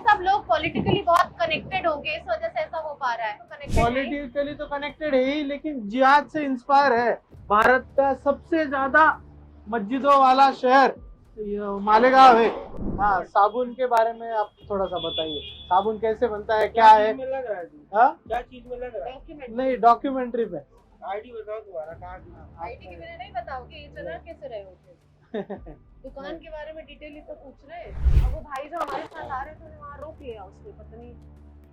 सब लोग पॉलिटिकली बहुत कनेक्टेड होंगे, इस वजह से ऐसा हो पा रहा है। पॉलिटिकली तो कनेक्टेड है ही, लेकिन जिहाद से इंस्पायर है। भारत का सबसे ज्यादा मस्जिदों वाला शहर ये मालेगांव है। हाँ, साबुन के बारे में आप थोड़ा सा बताइए, साबुन कैसे बनता है, क्या है? में लग रहा है? हाँ? क्या चीज में लग रहा है? नहीं, डॉक्यूमेंट्री पे। आईडी बताओ तुम्हारा, कहाँ की? आईटी के बिना नहीं बताओगे, इतना कैसे रहे होगे? दुकान के बारे में डिटेल तो पूछ रहे हैं। अब वो भाई जो हमारे साथ आ रहे थे उन्हें वहाँ रोक लिया उसने, पता नहीं।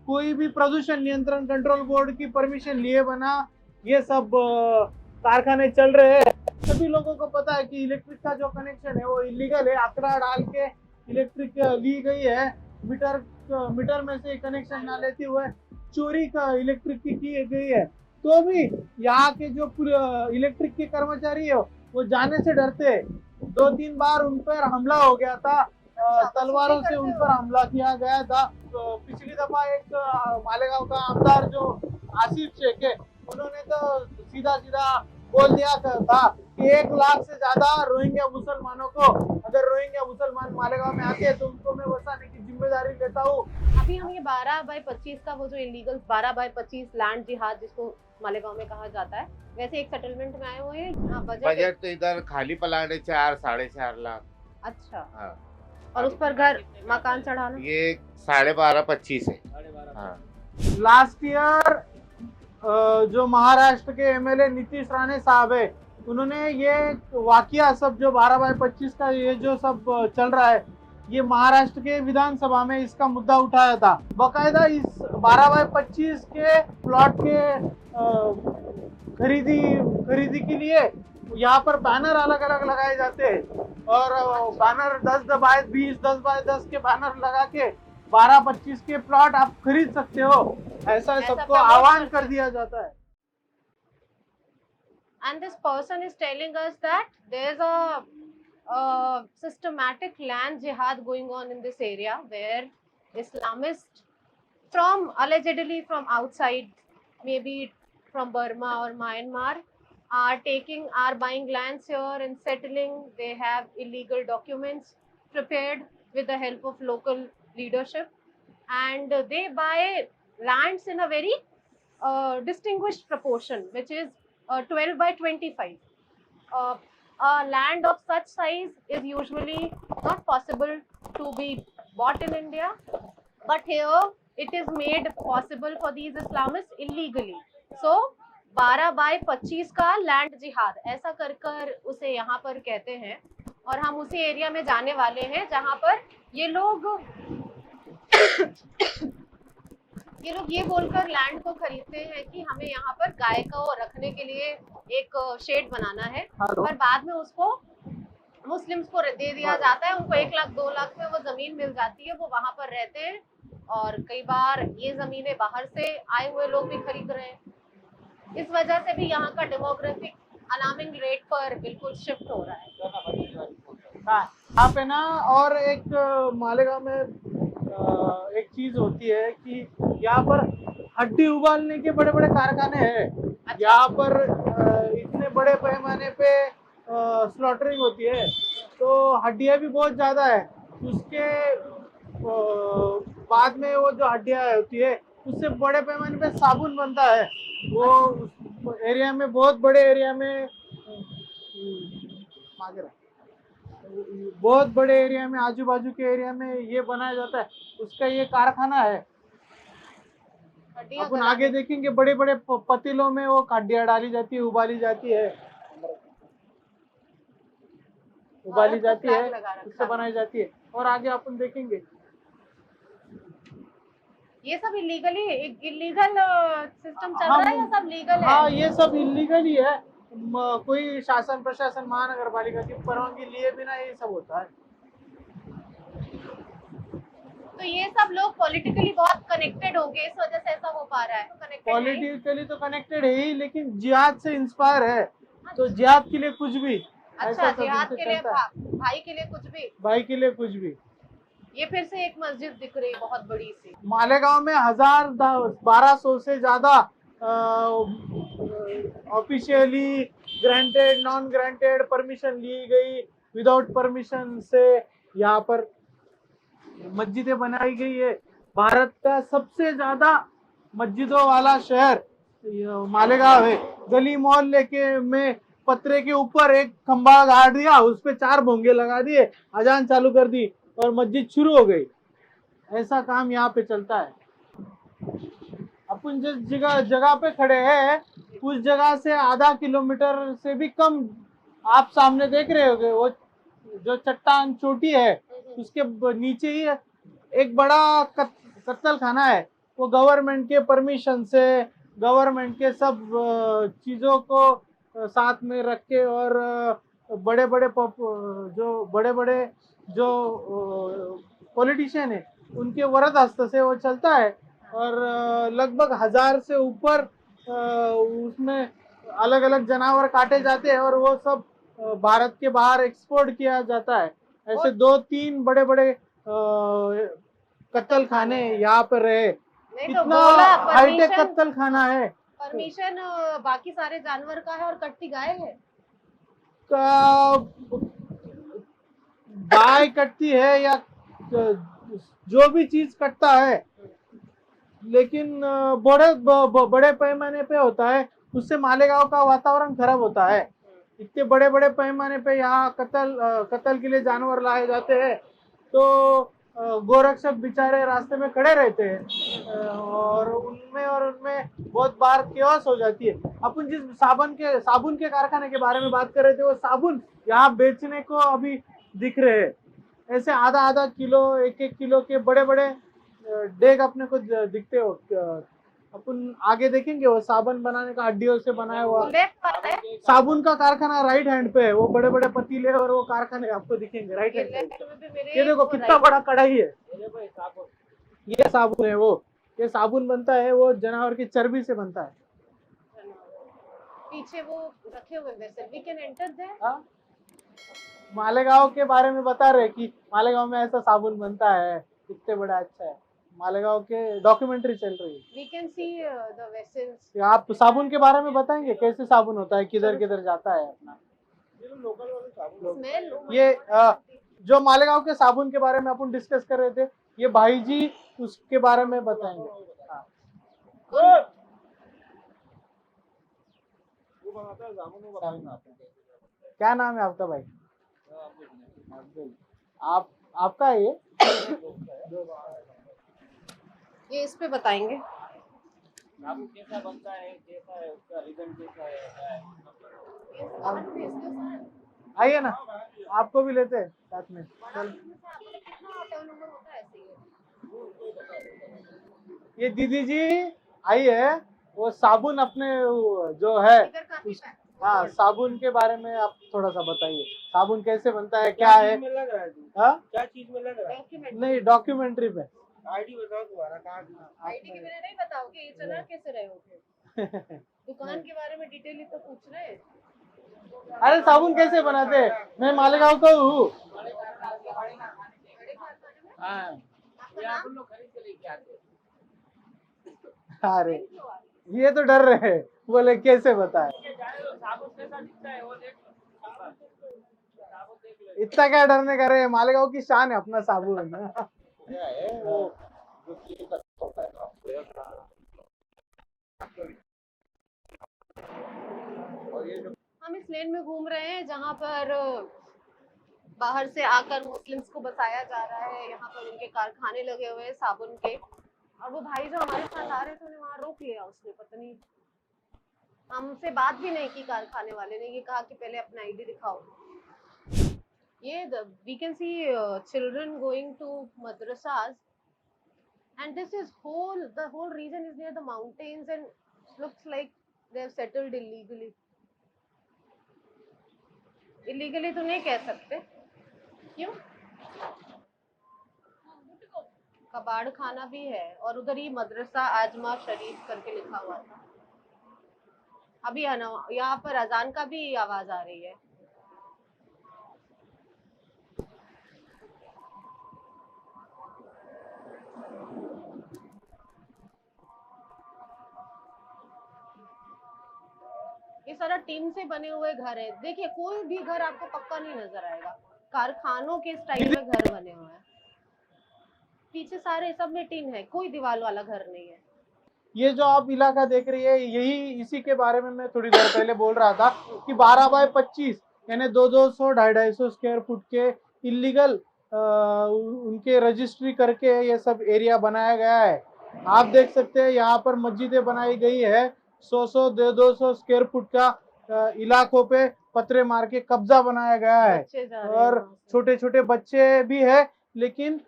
कोई भी प्रदूषण नियंत्रण कंट्रोल बोर्ड की परमिशन लिए बना ये सब कारखाने चल रहे हैं। सभी लोगों को पता है कि इलेक्ट्रिक का जो कनेक्शन है वो इलीगल है। आंकड़ा डाल के इलेक्ट्रिक ली गई है, मीटर में से कनेक्शन ना लेते हुए चोरी का इलेक्ट्रिक की गई है। तो भी यहाँ के जो इलेक्ट्रिक के कर्मचारी है वो जाने से डरते हैं। 2-3 बार उन पर हमला हो गया था, तलवारों से उन पर हमला किया गया था। तो पिछली दफा एक मालेगांव का आमदार जो आसिफ शेख है, उन्होंने तो सीधा सीधा बोल दिया था कि 1 लाख से ज्यादा रोहिंग्या मुसलमानों को, अगर रोहिंग्या मुसलमान मालेगांव में आते हैं तो उनको मैं बसाने की जिम्मेदारी लेता हूँ। अभी हम ये 12/25 का वो जो इलीगल 12/25 लैंड जिहाद जिसको मालेगांव में कहा जाता है, वैसे एक सेटलमेंट में आए हुए हैं। बजट तो इधर खाली प्लाट है 4-4.5 लाख। अच्छा। हाँ। और उस पर घर मकान चढ़ाना ये 12.5-25 है। हाँ। लास्ट ईयर जो महाराष्ट्र के एमएलए नीतीश राणे साहब है, उन्होंने ये वाकया सब जो 12/25 का ये जो सब चल रहा है, ये महाराष्ट्र के विधानसभा में इसका मुद्दा उठाया था। बकायदा इस 12/25 के प्लॉट के खरीदी के लिए यहाँ पर बैनर अलग अलग लगाए जाते हैं, और बैनर 10/20, 10/10 के बैनर लगा के 12/25 के प्लॉट आप खरीद सकते हो, ऐसा सबको आह्वान कर दिया जाता है। And this person is telling us that there's a systematic land jihad going on in this area where Islamists from allegedly from outside, maybe from Burma or Myanmar, are buying lands here and settling. They have illegal documents prepared with the help of local leadership, and they buy lands in a very distinguished proportion, which is 12/25. A land of such size is usually not possible to be bought in India, but here it is made possible for these Islamists illegally. So 12/25 का land जिहाद ऐसा कर उसे यहाँ पर कहते हैं, और हम उसी एरिया में जाने वाले हैं जहाँ पर ये लोग ये बोलकर लैंड को खरीदते हैं कि हमें यहाँ पर गाय को रखने के लिए एक शेड बनाना है, पर बाद में उसको मुस्लिम्स को दे दिया जाता है। उनको 1 लाख 2 लाख में वो जमीन मिल जाती है, वो वहां पर रहते हैं, और कई बार ये जमीनें बाहर से आए हुए लोग भी खरीद रहे हैं। इस वजह से भी यहाँ का डेमोग्राफिक अलार्मिंग रेट पर बिल्कुल शिफ्ट हो रहा है। हाँ, यहाँ पे ना और एक मालेगांव में एक चीज होती है कि यहाँ पर हड्डी उबालने के बड़े बड़े कारखाने हैं। अच्छा। यहाँ पर इतने बड़े पैमाने पे स्लॉटरिंग होती है, तो हड्डियाँ भी बहुत ज्यादा है। उसके बाद में वो जो हड्डियाँ होती है उससे बड़े पैमाने पे साबुन बनता है। वो उस एरिया में, बहुत बड़े एरिया में, बहुत बड़े एरिया में, आजू बाजू के एरिया में ये बनाया जाता है। उसका ये कारखाना है। अपन आगे देखेंगे, बड़े बड़े पतीलों में वो हड्डियाँ डाली जाती है, उबाली जाती है, उससे बनाई जाती है। और आगे अपन देखेंगे ये सब इलीगल सिस्टम चल रहा है या सब लीगल है? हाँ, ये सब इलीगल ही है। कोई शासन प्रशासन महानगर पालिका की परवानगी लिए बिना ये सब होता है। तो ये सब लोग पॉलिटिकली बहुत कनेक्टेड होंगे, इस वजह से ऐसा हो पा रहा है। पॉलिटिकली तो कनेक्टेड है ही, लेकिन जिहाद से इंस्पायर है। तो जिहाद के लिए कुछ भी। अच्छा, जिहाद के लिए भाई के लिए कुछ भी। ये फिर से एक मस्जिद दिख रही है बहुत बड़ी सी। मालेगांव में 1200 से ज्यादा officially granted, non granted, permission ली गई, विदाउट परमिशन से यहाँ पर मस्जिदें बनाई गई है। भारत का सबसे ज्यादा मस्जिदों वाला शहर ये मालेगांव है। गली मोहल्ले के में पतरे के ऊपर एक खंबा गाड़ दिया, उस पे 4 भोंगे लगा दिए, अजान चालू कर दी और मस्जिद शुरू हो गई। ऐसा काम यहाँ पे चलता है। अपन जिस जगह जगह पे खड़े हैं उस जगह से आधा किलोमीटर से भी कम आप सामने देख रहे होगे, वो जो चट्टान चोटी है उसके नीचे ही एक बड़ा कत्तल खाना है। वो गवर्नमेंट के परमिशन से, गवर्नमेंट के सब चीजों को साथ में रख के और बड़े बड़े जो बड़े बड़े जो पॉलिटिशियन है उनके वरद हस्त से वो चलता है। और लगभग 1000 से ऊपर उसमें अलग अलग जानवर काटे जाते हैं और वो सब भारत के बाहर एक्सपोर्ट किया जाता है। ऐसे 2-3 बड़े बड़े कत्तल खाने यहाँ पर रहे। नहीं तो कितना बोला हाईटेक परमिशन, कत्तल खाना है। परमिशन बाकी सारे जानवर का है और कटती गाय है। गाय कटती है या जो भी चीज कटता है, लेकिन बड़े पैमाने पे होता है, उससे मालेगांव का वातावरण खराब होता है। इतने बड़े बड़े पैमाने पे यहाँ कत्ल के लिए जानवर लाए जाते हैं तो गोरक्षक बेचारे रास्ते में खड़े रहते हैं और उनमें बहुत बार केओस हो जाती है। अपन जिस साबुन के कारखाने के बारे में बात कर रहे थे, वो साबुन यहाँ बेचने को अभी दिख रहे हैं। ऐसे आधा आधा किलो, 1-1 किलो के बड़े बड़े डेग अपने को दिखते हो। अपन आगे देखेंगे वो साबुन बनाने का हड्डियों से बनाया हुआ लेफ्ट पर है, साबुन का कारखाना राइट हैंड पे है। वो बड़े बड़े पतीले और वो कारखाने आपको दिखेंगे राइट हैंड लेफ्ट साइड। में भी मेरे ये देखो वो कितना right बड़ा कढ़ाई है। ये भाई साबुन ये साबुन है, वो ये साबुन बनता है, वो जानवर की चर्बी से बनता है। पीछे वो रखे हुए vessel, we can enter there. हाँ? मालेगांव के बारे में बता रहे कि मालेगांव में ऐसा साबुन बनता है, कितने बड़ा अच्छा है। मालेगांव के डॉक्यूमेंट्री चल रही है। We can see the vessels. आप साबुन के बारे में बताएंगे, कैसे साबुन होता है, किधर किधर जाता है अपना। ये तो लोकल वाले साबुन स्मेल ये जो मालेगांव के साबुन के बारे में अपन डिस्कस कर रहे थे, ये भाई जी उसके बारे में बताएंगे। हाँ। वो बनाता है साबुन, वो बनाता है। क्या नाम है आपका भाई? अब्दुल। आपका है ये? ये इस पे बताएंगे। साबुन कैसा बनता है, कैसा है उसका रिजल्ट, कैसा है, क्या है। आइए ना, आपको भी लेते हैं साथ में। चल। कितना टर्नओवर होता है ऐसे ही? ये दीदी जी आई है, वो साबुन अपने जो है हाँ, साबुन के बारे में आप थोड़ा सा बताइए। साबुन कैसे बनता है, क्या है? में लग रहा है तू? हाँ? क्या चीज में लग रहा है? डॉक्यूमेंट नहीं, डॉक्यूमेंट्री पे। आईडी बताओ तुम्हारा, कहाँ की? आईडी के बिना नहीं बताओगे, ये चला कैसे रहे होगे? दुकान के बारे में डिटेल ही तो पूछ रहे हैं। अरे साबुन कैसे बनाते हैं? मैं मालेगांव का हूँ। हाँ। ये आप लोग खरीद के लेके आते हैं। अरे ये तो डर रहे हैं, बोले कैसे बताए। साबुन कैसा दिखता है वो देख लो। साबुन देख लो। इतना क्या डरने का रे, मालेगांव की शान है अपना साबुन। क्या है वो जो चीज का होता है ना, और ये जो हम इस लेन में घूम रहे हैं जहाँ पर बाहर से आकर मुस्लिम्स को बसाया जा रहा है। यहाँ पर उनके कारखाने लगे हुए हैं साबुन के, और वो भाई जो हमारे साथ आ रहे थे उन्हें वहाँ रोक लिया उसने, पता नहीं, हमसे बात भी नहीं की कारखाने वाले ने। ये कहा कि पहले अपना आईडी दिखाओ। ये we can see children going to madrasas, and this is the whole region is near the mountains and looks like they have settled illegally. Illegally तो नहीं कह सकते, क्यों? कबाड़ खाना भी है और उधर ही मदरसा आजमा शरीफ करके लिखा हुआ था। अभी है ना, यहाँ पर अजान का भी आवाज आ रही है। ये सारा टीम से बने हुए घर है। देखिए कोई भी घर आपको पक्का नहीं नजर आएगा, कारखानों के स्टाइल में घर बने हुए हैं। पीछे सारे सब में टीन है, कोई दीवार वाला घर नहीं है। ये जो आप इलाका देख रही है, यही इसी के बारे में मैं थोड़ी देर पहले बोल रहा था कि 12 बाय 25 यानी 200 250 स्क्वायर फुट के इलीगल उनके रजिस्ट्री करके ये सब एरिया बनाया गया है। आप देख सकते हैं यहाँ पर मस्जिदें बनाई गई है, 100 200 स्क्वायर फुट का इलाकों पे पत्थरे मार के कब्जा बनाया गया है। बच्चे जा रहे हैं और वहाँ से। छोटे छोटे बच्चे भी है, लेकिन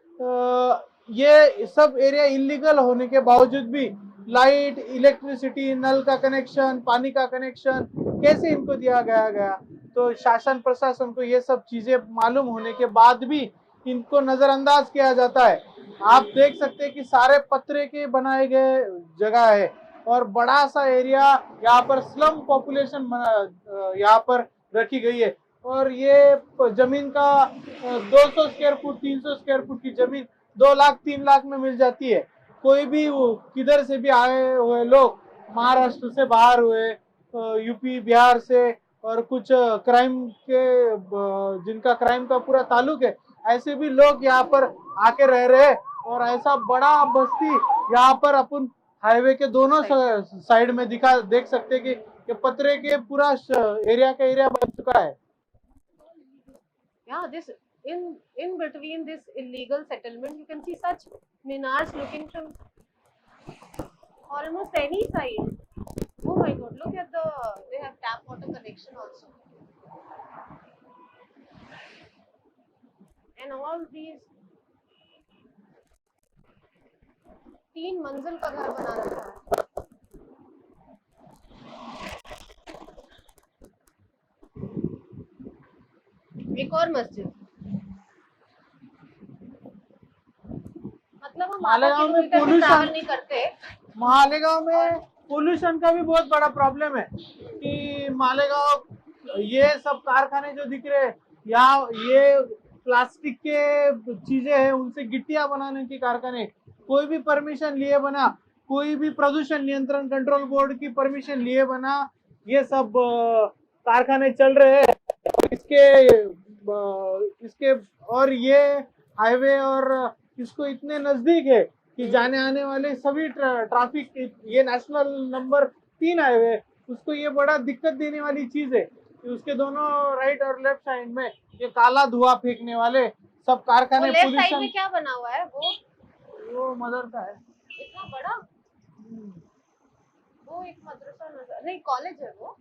ये सब एरिया इलीगल होने के बावजूद भी लाइट, इलेक्ट्रिसिटी, नल का कनेक्शन, पानी का कनेक्शन कैसे इनको दिया गया। तो शासन प्रशासन को ये सब चीजें मालूम होने के बाद भी इनको नजरअंदाज किया जाता है। आप देख सकते हैं कि सारे पत्थरे के बनाए गए जगह है और बड़ा सा एरिया यहाँ पर स्लम पॉपुलेशन यहाँ पर रखी गई है। और ये जमीन का 200 स्क्वायर फुट 300 स्क्वायर फुट की जमीन 2 लाख 3 लाख में मिल जाती है। कोई भी किधर से भी आए हुए लोग, महाराष्ट्र से बाहर हुए, यूपी बिहार से, और कुछ क्राइम के जिनका क्राइम का पूरा ताल्लुक है, ऐसे भी लोग यहाँ पर आके रह रहे हैं। और ऐसा बड़ा बस्ती यहाँ पर अपन हाईवे के दोनों साइड में देख सकते हैं कि ये पत्थरे के पूरा एरिया का एरिया बन चुका है। Yeah, this in between this illegal settlement, you can see such minars looking from almost any side. Oh my God! Look at they have tap water connection also, and all these 3 मंजिल का घर बना रखा है। एक और मस्जिद, मतलब हम मालेगांव में ट्रैवल नहीं करते। मालेगांव में पोल्यूशन का भी बहुत बड़ा प्रॉब्लम है कि मालेगांव ये सब कारखाने जो दिख रहे हैं, यहाँ ये प्लास्टिक के चीजें हैं, उनसे गिट्टियां बनाने की कारखाने, कोई भी परमिशन लिए बना, कोई भी प्रदूषण नियंत्रण कंट्रोल बोर्ड की परमिशन लिए बना ये सब कारखाने चल रहे हैं। इसके और ये हाईवे और इसको इतने नजदीक है कि जाने आने वाले सभी ट्रैफिक, ये नेशनल नंबर 3 हाईवे, उसको ये बड़ा दिक्कत देने वाली चीज है कि उसके दोनों राइट और लेफ्ट साइड में ये काला धुआं फेंकने वाले सब कारखाने। लेफ्ट साइड में क्या बना हुआ है? वो मदरसा है इतना बड़ा, वो एक मदरसा नजर नहीं, कॉलेज है वो,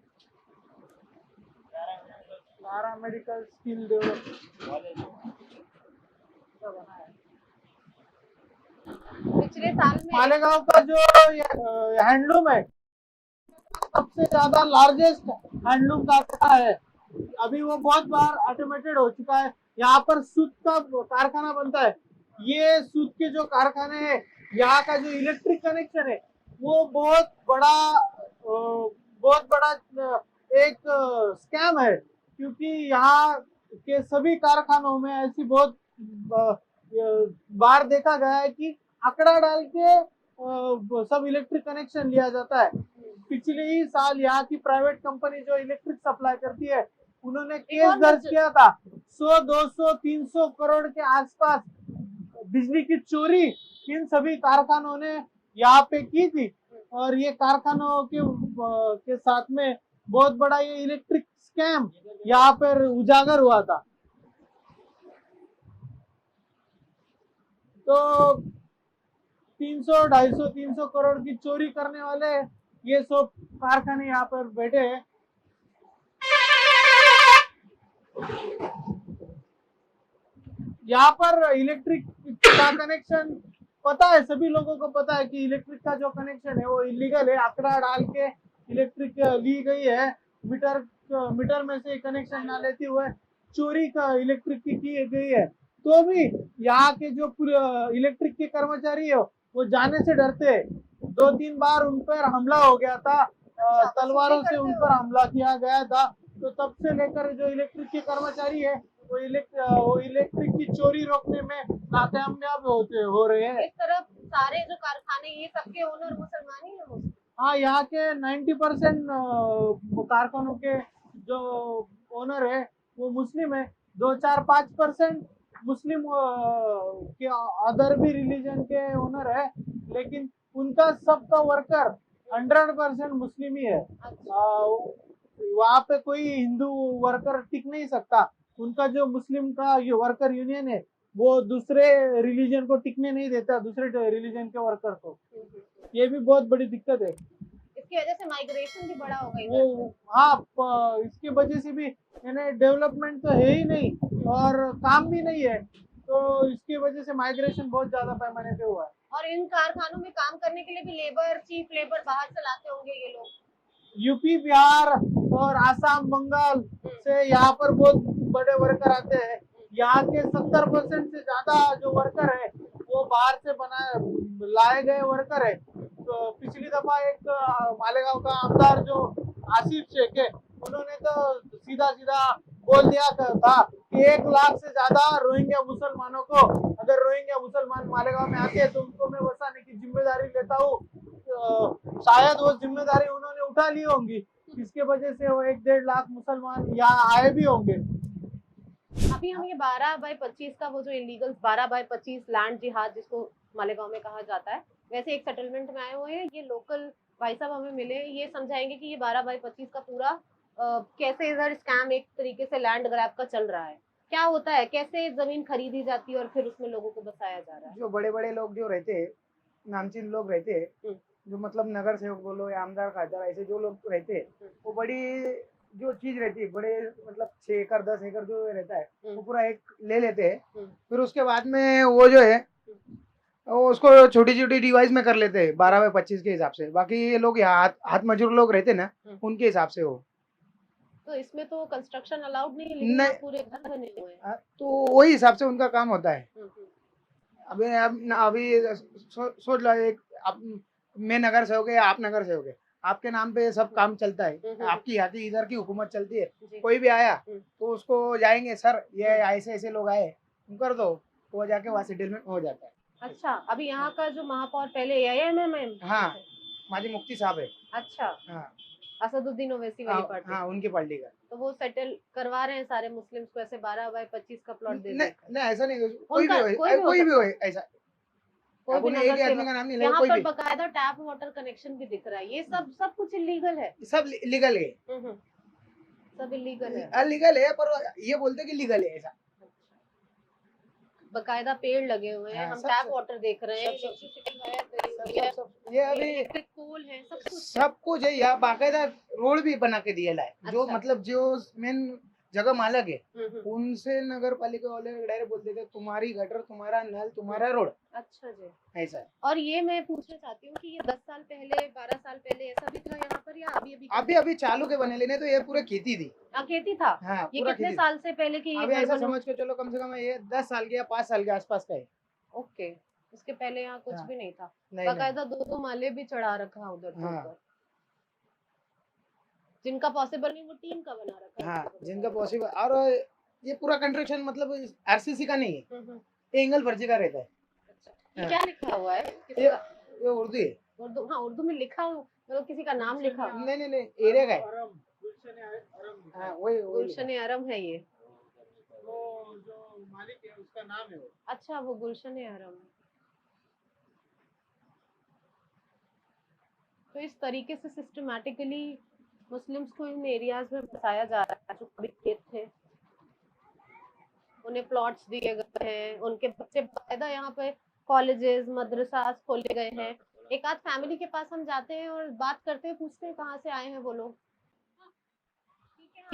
पैरामेडिकल स्किल डेवलपमेंट। पिछले साल में मालेगांव का जो हैंडलूम है, सबसे ज्यादा लार्जेस्ट हैंडलूम कारखाना है। अभी वो बहुत बार ऑटोमेटेड हो चुका है। यहाँ पर सूत का कारखाना बनता है। ये सूत के जो कारखाने हैं, यहाँ का जो इलेक्ट्रिक कनेक्शन है वो बहुत बड़ा एक स्कैम है, क्योंकि यहाँ के सभी कारखानों में ऐसी बहुत बार देखा गया है कि आंकड़ा डाल के सब इलेक्ट्रिक कनेक्शन लिया जाता है। पिछले ही साल यहाँ की प्राइवेट कंपनी जो इलेक्ट्रिक सप्लाई करती है, उन्होंने केस दर्ज किया था। 100 200 300 करोड़ के आसपास बिजली की चोरी इन सभी कारखानों ने यहाँ पे की थी। और ये कारखानों के साथ में बहुत बड़ा ये इलेक्ट्रिक स्कैम यहाँ पर उजागर हुआ था। तो 300 250 300 करोड़ की चोरी करने वाले ये सब कारखाने यहाँ पर बैठे हैं। यहाँ पर इलेक्ट्रिक का कनेक्शन पता है, सभी लोगों को पता है कि इलेक्ट्रिक का जो कनेक्शन है वो इलीगल है। आंकड़ा डाल के इलेक्ट्रिक ली गई है, मीटर में से कनेक्शन ना लेते हुए चोरी का इलेक्ट्रिक की गई है। तो भी यहाँ के जो इलेक्ट्रिक के कर्मचारी है वो जाने से डरते हैं। 2-3 बार उन पर हमला हो गया था, तलवारों से उन पर हमला किया गया था। तो तब से लेकर जो इलेक्ट्रिक के कर्मचारी है वो इलेक्ट्रिक की चोरी रोकने में नाकामयाब हो रहे हैं। इस तरफ सारे जो कारखाने ये सबके ओनर मुसलमान ही है। हाँ, यहाँ के 90% कारखानों के जो ओनर है वो मुस्लिम है। 2-4-5% मुस्लिम के अदर भी रिलीजन के ओनर है, लेकिन उनका सबका वर्कर 100% मुस्लिम ही है। वहाँ पे कोई हिंदू वर्कर टिक नहीं सकता। उनका जो मुस्लिम का ये वर्कर यूनियन है वो दूसरे रिलीजन को टिकने नहीं देता, दूसरे रिलीजन के वर्कर को। ये भी बहुत बड़ी दिक्कत है। इसकी वजह से माइग्रेशन भी बड़ा होगा इधर वो हाँ, इसकी वजह से भी यानी डेवलपमेंट तो है ही नहीं और काम भी नहीं है, तो इसकी वजह से माइग्रेशन बहुत ज्यादा पैमाने पे हुआ है। और इन कारखानों में काम करने के लिए भी लेबर, चीप लेबर बाहर से लाते होंगे ये लोग। यूपी, बिहार और आसाम, बंगाल से यहाँ पर बहुत बड़े वर्कर आते हैं। यहाँ के 70% से ज्यादा जो वर्कर है वो बाहर से लाए गए वर्कर है। तो पिछली दफा एक मालेगांव का आमदार जो आसिफ शेख है, उन्होंने तो सीधा सीधा बोल दिया था कि 1 लाख से ज्यादा रोहिंग्या मुसलमानों को, अगर रोहिंग्या मुसलमान मालेगांव में आते हैं तो उनको मैं बसाने की जिम्मेदारी लेता हूँ। शायद वो जिम्मेदारी उन्होंने उठा ली होंगी, इसके वजह से वो 1-1.5 लाख मुसलमान यहाँ आए भी होंगे। अभी हम ये 12/25 का वो जो इलीगल 12/25 लैंड जिहाद जिसको मालेगांव में कहा जाता है, वैसे एक सेटलमेंट में आए हुए हैं। ये लोकल भाई साहब हमें मिले, ये समझाएंगे कि ये 12/25 का पूरा कैसे इधर स्कैम एक तरीके से लैंड ग्रैब का चल रहा है, क्या होता है, कैसे जमीन खरीदी जाती है और फिर उसमें लोगों को बसाया जा रहा है। जो बड़े बड़े लोग जो रहते हैं, नामचीन लोग रहते हैं, जो मतलब नगर सेवक बोलो या आमदार खासदार, ऐसे जो लोग रहते हैं, वो बड़ी जो चीज रहती है, बड़े मतलब 6 एकड़ 10 एकड़ जो रहता है वो पूरा एक ले लेते हैं। फिर उसके बाद में वो जो है वो उसको छोटी छोटी डिवाइस में कर लेते हैं 12/25 के हिसाब से। बाकी ये लोग यहाँ हाथ मजदूर लोग रहते हैं ना, उनके हिसाब से हो। तो इसमें तो कंस्ट्रक्शन अलाउड नहीं है, लेकिन नहीं। यहाँ पूरे घर बने हुए हैं। तो वही हिसाब से उनका काम होता है। अभी सोच लो, एक मैं नगर सेवक है, आप नगर सेवक है, आपके नाम पे सब काम चलता है, आपकी यहाँ की इधर की हुकूमत चलती है। कोई भी आया तो उसको जाएंगे, सर ये ऐसे ऐसे लोग आए, तुम कर दो, वो जाके वहाँ सेटलमेंट हो जाता है। अच्छा, अभी यहाँ का जो महापौर पहले AIMM हाँ, माजी मुफ्ती साहब है। अच्छा, हाँ, असदुद्दीन ओवैसी वाली पार्टी। हाँ, उनकी पार्टी का। तो वो सेटल करवा रहे हैं सारे मुस्लिम्स को ऐसे 12/25 का प्लॉट दे नहीं, देकर। नहीं ऐसा नहीं, कोई उनका- भी कोई भी हो ऐसा। कोई भी एक नगर आदमी सेवक। का नाम नहीं लेगा, यहाँ कोई पर भी। बकायदा टैप वाटर कनेक्शन भी दिख रहा है, ये सब कुछ इलीगल है। सब लीगल है, सब इलीगल है। अलीगल है, पर ये बोलते हैं कि लीगल है ऐसा। बकायदा पेड़ लगे हुए हैं, हाँ, हम सब- टैप सब- वाटर देख रहे हैं, सब- इलेक्ट्रिसिटी है, ये अभी इलेक्ट्रिक पोल है, सब कुछ है। सब कुछ है। यहाँ बाकायदा रोड भी बना के दिया है। जो अच्छा। मतलब जो मेन जगह मालक है, हम्म। उनसे नगर पालिका वाले डायरेक्ट बोलते थे तुम्हारी गटर, तुम्हारा नल, तुम्हारा रोड, अच्छा जी। ऐसा है। और ये मैं पूछना चाहती हूँ कि ये 10 साल पहले 12 साल पहले ऐसा भी था यहाँ पर, या अभी अभी अभी चालू के बने लेने, तो ये पूरा खेती थी। खेती था। हाँ, ये पूरा कितने खेती। साल से पहले की ये अभी घर ऐसा बने? समझ के चलो, कम से कम ये 10 साल के या 5 साल के आसपास का है। ओके, इसके पहले यहाँ कुछ हाँ। भी नहीं था। नहीं, बाकायदा 2-2 माले भी चढ़ा रखा उधर के हाँ। ऊपर। जिनका पॉसिबल नहीं वो टीम का बना रखा है। हाँ, जिनका पॉसिबल। और ये पूरा कंस्ट्रक्शन मतलब आरसीसी का नहीं है, हम्म। ये एंगल फर्जी का रहता है। अच्छा, ये हाँ। क्या लिखा हुआ है? किसी ये का? ये उर्दू है। उर्दू? हाँ, उर्दू में लिखा हो, मतलब किसी का नाम लिखा हो। नहीं, एरिया का है। गुलशन हाँ, वही गुलशन अरम है ये। वो जो मालिक है उसका नाम है वो। अच्छा, वो गुलशन अरम है। तो इस तरीके से सिस्टमैटिकली मुस्लिम्स को इन एरियाज में बसाया जा रहा है। जो कभी खेत थे उन्हें प्लॉट्स दिए गए हैं, उनके बच्चे बाकायदा यहाँ पे कॉलेजेस मदरसास खोले गए हैं। एक आध फैमिली के पास हम जाते हैं और बात करते हैं, पूछते हैं कहाँ से आए हैं वो लोग। ठीक है,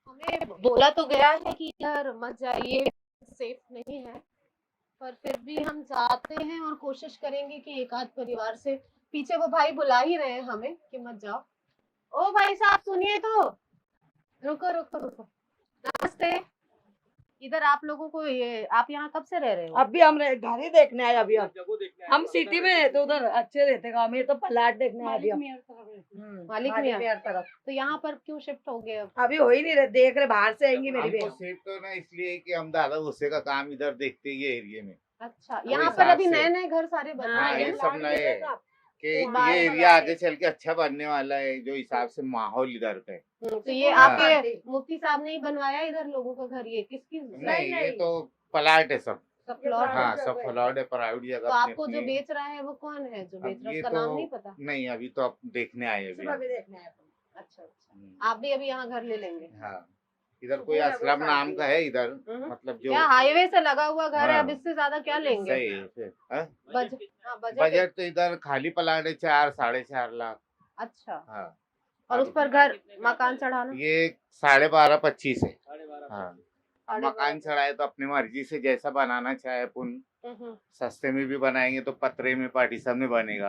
हमें बोला तो गया है कि इधर मत जाइए, सेफ नहीं है, पर फिर भी हम जाते हैं और कोशिश करेंगे कि एक आध परिवार से, पीछे वो भाई बुला ही रहे हैं हमें कि मत जाओ। ओ भाई साहब सुनिए तो, रुको। नमस्ते। इधर आप लोगों को ये, आप यहाँ कब से रह रहे हो? अभी हम घर ही देखने आए। अभी हम सिटी सिटी में रहते, उधर अच्छे रहते गाँव में, तो प्लाट देखने आए अभी हम। मालिक मालिक मियां तरफ तो यहाँ पर क्यों शिफ्ट हो गए अब? अभी हो ही नहीं रहे, देख रहे बाहर से आएंगी मेरी हमको बहन। सिर्फ तो ना इसलिए कि हम दादा भूसे का काम इधर देखते हैं ये एरिया में। अच्छा, वो यहाँ पर हिसाब अभी से। नए घर सारे बन हाँ, रहे ये हैं। सब नए हैं कि तो बाहर ये वाला एरिया है। आगे चल के अच्छा बनने वाला है, जो हिसाब से माहौल इधर पे। तो ये हाँ। आपके मुफ्ती साहब ने ही बनवाया इधर लोगों का घर? ये किसकी? नहीं, ये तो प्लाट है सब। सब प्लॉट हाँ सब प्लाट है, प्राइवेट तो जगह आपको अपनी जो अपनी है। बेच रहा है वो कौन है जो बेच अब रहा है, ये उसका नाम तो नहीं पता? नहीं, अभी तो आप देखने आए अभी। सुबह भी देखने आए अपन। अच्छा अच्छा, आप भी अभी यहाँ घर ले लेंगे? हाँ इधर कोई वो है, वो असलम नाम साथ का है इधर, हम्म। मतलब जो क्या हाईवे से लगा हुआ घर है, हाँ। अब इससे ज्यादा क्या लेंगे? सही है फिर। हाँ? बजट बजट तो इधर खाली प्लाट है 4-4.5 लाख। अच्छा, हाँ और उस पर घर मकान चढ़ाना? ये 12.5-25 है। 12.5। हाँ साढ़े मकान चढ़ाए तो अपनी मर्जी से जैसा बनाना चाहे अपन, हम्म, सस्ते में भी बनाएंगे तो पतरे में पार्टीशन में बनेगा,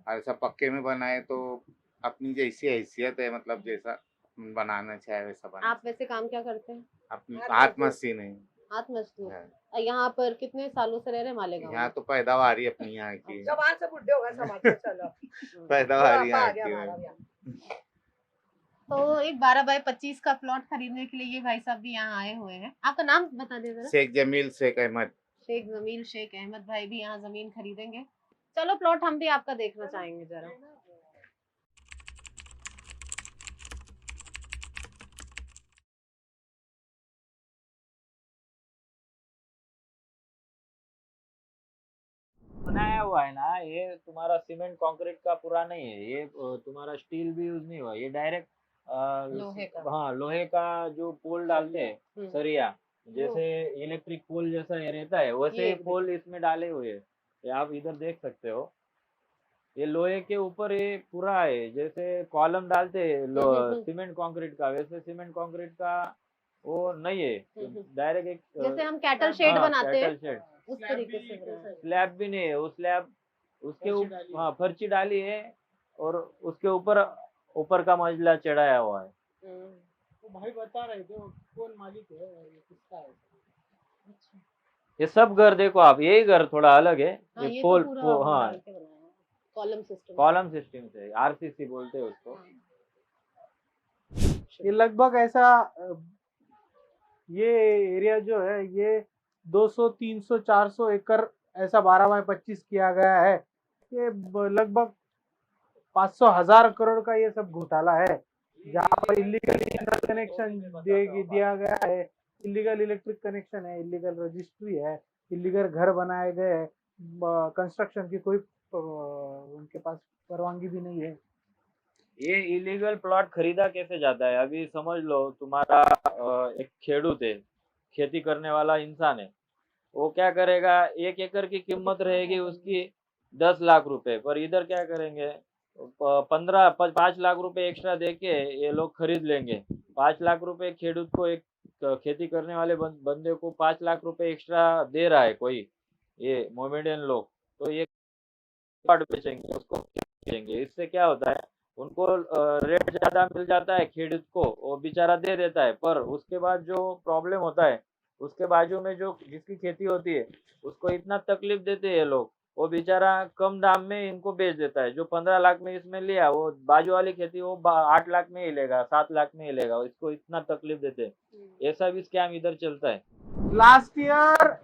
और ऐसा पक्के में बनाए तो अपनी जैसी हैसियत है, मतलब जैसा बनाना चाहे वैसा बना। आप वैसे काम क्या करते हैं? अपनी हाथ मशीन है। हाथ मजदूर। हाँ। और यहाँ पर कितने सालों से रह रहे हैं मालेगांव यहाँ में? तो पैदावार ही अपनी यहाँ की है। जब आज से बुढ़े हो गए समझ के चलो। पैदावार ही बुढ़ापा आ यहाँ गया की हमारा है। भी अब। तो एक 12x25 का प्लॉट खरीदने के लिए ये भाई साहब भी यहाँ आए हुए हैं। आपका नाम बता दे जरा। शेख जमील शेख अहमद। शेख जमील शेख अहमद भाई भी यहाँ जमीन खरीदेंगे। चलो प्लॉट हम भी आपका देखना चाहेंगे जरा। बनाया हुआ है ना, ये तुम्हारा सीमेंट कंक्रीट का पूरा नहीं है, ये तुम्हारा स्टील भी यूज नहीं हुआ, ये डायरेक्ट लोहे का। हाँ लोहे का जो पोल डालते हैं हम्म। सरिया, जैसे इलेक्ट्रिक पोल जैसा ये रहता है वैसे ये पोल इसमें डाले हुए हैं। ये आप इधर देख सकते हो, ये लोहे के ऊपर ये पूरा है, जैसे कॉलम डालते हैं सीमेंट कंक्रीट का, वैसे सीमेंट कंक्रीट का वो नहीं है, डायरेक्ट एक जैसे हम कैटल शेड बनाते हैं कैटल शेड। उस तरीके से बनाया है। स्लैब भी नहीं है, वो स्लैब उसके ऊपर हाँ फर्ची डाली है, और उसके ऊपर ऊपर का मंजिला चढ़ाया हुआ है। वो भाई बता रहे थे वो कौन मालिक है, ये किसका है? ये सब घर देखो आप, यही घर थोड़ा अलग है, हाँ, ये ये पोल तो पूरा हाँ डाल के बनाया है। Column system. कॉलम सिस्टम से, आरसीसी बोलते हैं उसको। ये लगभग ऐसा ये एरिया जो है ये 200, 300, 400 एकड़ ऐसा 12x25 किया गया है। ये लगभग 500,000 करोड़ का ये सब घोटाला है, जहाँ पर इलीगल कनेक्शन दिया गया है, इलीगल इलेक्ट्रिक कनेक्शन है, इलीगल रजिस्ट्री है, इलीगल घर बनाए गए हैं, कंस्ट्रक्शन की कोई उनके पास परवानगी भी नहीं है। ये इलीगल प्लॉट खरीदा कैसे जाता है? अभी समझ लो तुम्हारा एक खेडूत है, खेती करने वाला इंसान है, वो क्या करेगा, 1 एकड़ की कीमत रहेगी उसकी 10 लाख रुपए, पर इधर क्या करेंगे 5 लाख रुपए एक्स्ट्रा देके ये लोग खरीद लेंगे। 5 लाख रुपए खेडूत को, एक खेती करने वाले बंदे को 5 लाख रुपए एक्स्ट्रा दे रहा है कोई ये मोमेडियन लोग, तो ये प्लॉट बेचेंगे, उसको बेचेंगे। इससे क्या होता है, उनको रेट ज्यादा मिल जाता है, खेडूत को वो बेचारा दे देता है, पर उसके बाद जो प्रॉब्लम होता है, उसके बाजू में जो जिसकी खेती होती है उसको इतना तकलीफ देते हैं ये लोग, वो बेचारा कम दाम में इनको बेच देता है। जो 15 लाख में इसमें लिया, वो बाजू वाली खेती वो 8 लाख में ही लेगा, 7 लाख में ही लेगा, इसको इतना तकलीफ देते हैं। ऐसा भी स्कैम इधर चलता है। लास्ट ईयर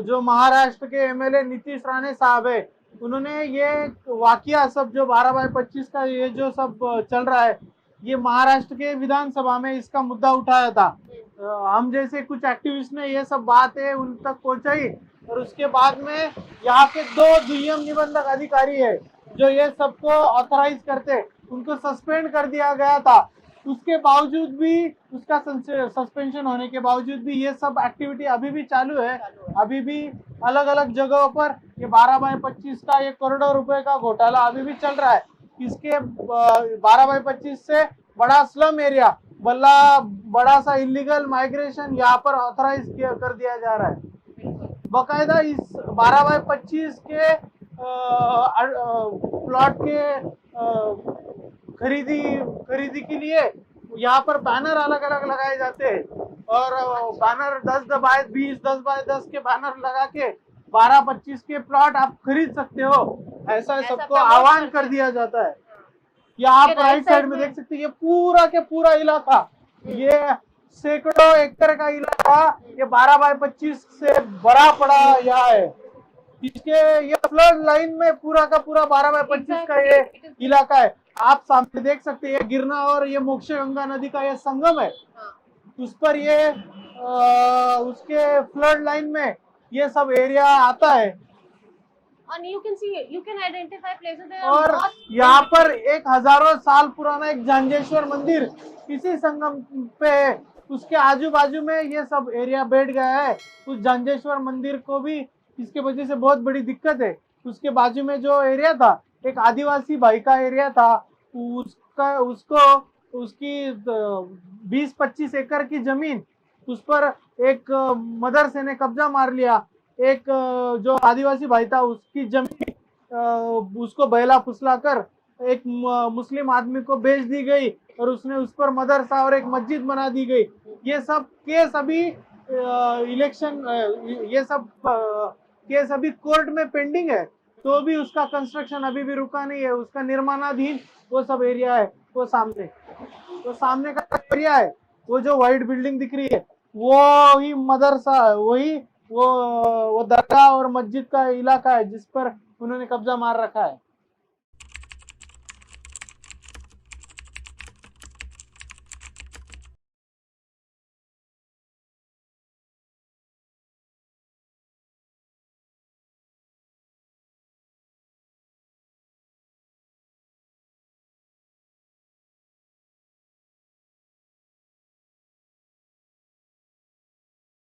जो महाराष्ट्र के एमएलए नीतीश राणे साहब है, उन्होंने ये वाकया सब जो 12x25 का ये जो सब चल रहा है, ये महाराष्ट्र के विधानसभा में इसका मुद्दा उठाया था। हम जैसे कुछ एक्टिविस्ट ने ये सब बात है उन तक पहुंचाई, और उसके बाद में यहाँ के 2 दुय्यम निबंधक अधिकारी है जो ये सबको ऑथराइज करते, उनको सस्पेंड कर दिया गया था। उसके बावजूद भी, उसका सस्पेंशन होने के बावजूद भी ये सब एक्टिविटी अभी भी चालू है। अभी भी अलग अलग जगहों पर ये 12x25 का ये करोड़ों रुपए का घोटाला अभी भी चल रहा है। इसके 12x25 से बड़ा स्लम एरिया, बड़ा सा इलीगल माइग्रेशन यहाँ पर ऑथराइज कर दिया जा रहा है। बाकायदा इस 12x25 के प्लॉट के खरीदी के लिए यहाँ पर बैनर अलग अलग लगाए जाते हैं, और बैनर 10 बाय 20, 10 बाय 10 के बैनर लगा के 12x25 के प्लॉट आप खरीद सकते हो, ऐसा सबको आह्वान कर दिया जाता है। यहाँ आप राइट साइड में देख सकते हैं, ये पूरा के पूरा इलाका, ये सैकड़ों एकड़ का इलाका, ये 12x25 से भरा पड़ा यहाँ है। इसके ये फ्लड लाइन में पूरा का पूरा 12x25 का ये इलाका है। आप सामने देख सकते हैं, ये गिरना और ये मोक्ष गंगा नदी का ये संगम है। उस पर ये उसके फ्लड लाइन में ये सब एरिया आता है। And you can identify places there are और mosques यहाँ in पर between. एक हजारों साल पुराना एक जांजेश्वर मंदिर इसी संगम पे है। उसके आजू बाजू में ये सब एरिया बैठ गया है। उस जांजेश्वर मंदिर को भी इसके वजह से बहुत बड़ी दिक्कत है। उसके बाजू में जो एरिया था एक आदिवासी भाई का एरिया था, उसको उसकी 20-25 एकड़ की जमीन उस पर एक मदरसे ने कब्जा मार लिया। एक जो आदिवासी भाई था उसकी जमीन उसको बहला फुसला कर एक मुस्लिम आदमी को बेच दी गई और उसने उस पर मदरसा और एक मस्जिद बना दी गई। ये सब केस अभी ये सब केस अभी कोर्ट में पेंडिंग है, तो भी उसका कंस्ट्रक्शन अभी भी रुका नहीं है। उसका निर्माणाधीन वो सब एरिया है। वो सामने का एरिया है, वो जो व्हाइट बिल्डिंग दिख रही है वो ही मदरसा है, वही वो दरगाह और मस्जिद का इलाका है जिस पर उन्होंने कब्जा मार रखा है।